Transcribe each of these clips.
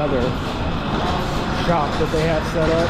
another shop that they have set up.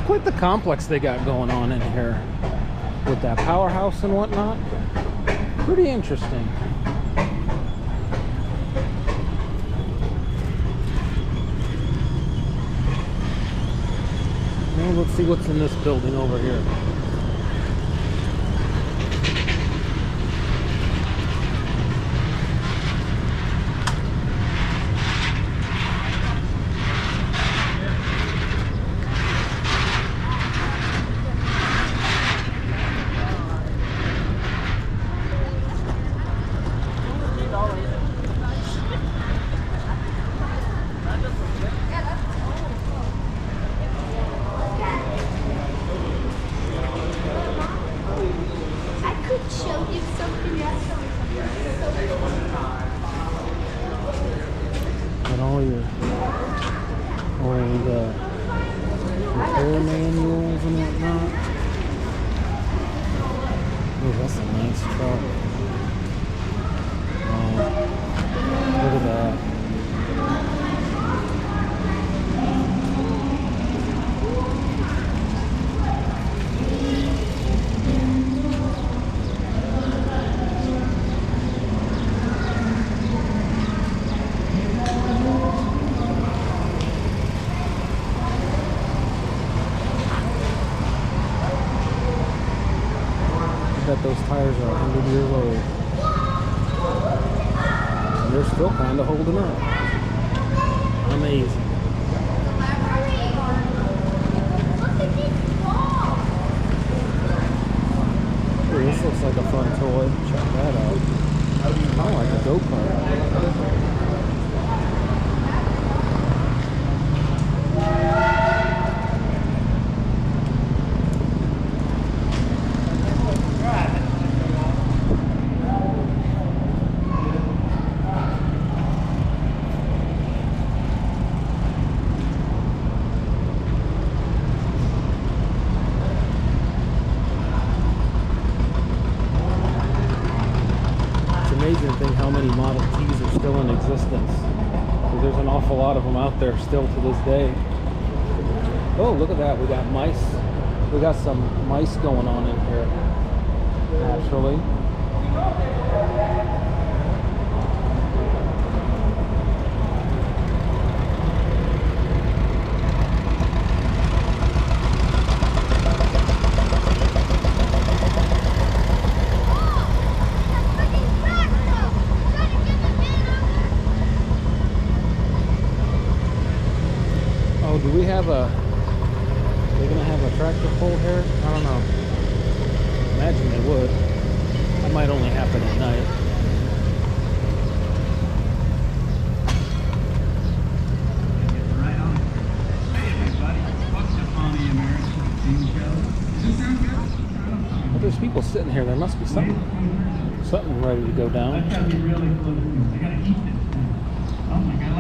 Quite the complex they got going on in here with that powerhouse and whatnot. Pretty interesting. Now let's see what's in this building over here. And all your old repair manuals and whatnot. Oh, that's a nice truck. Look at that. Bet those tires are 100 years old. And they're still kind of holding up. Amazing. Ooh, this looks like a fun toy. Check that out. Kind of like a go-kart. Amazing thing how many Model Ts are still in existence. Because there's an awful lot of them out there still to this day. Oh, look at that. We got mice. We got some mice going on in here. Naturally. Do we have a, they're gonna have a tractor pull here? I don't know. Imagine they would. That might only happen at night. Right on. Hey everybody, welcome to Pawnee American TV show. Does this sound good? Well, there's people sitting here. There must be something ready to go down. I've got to be really close. I gotta eat this. Oh my God.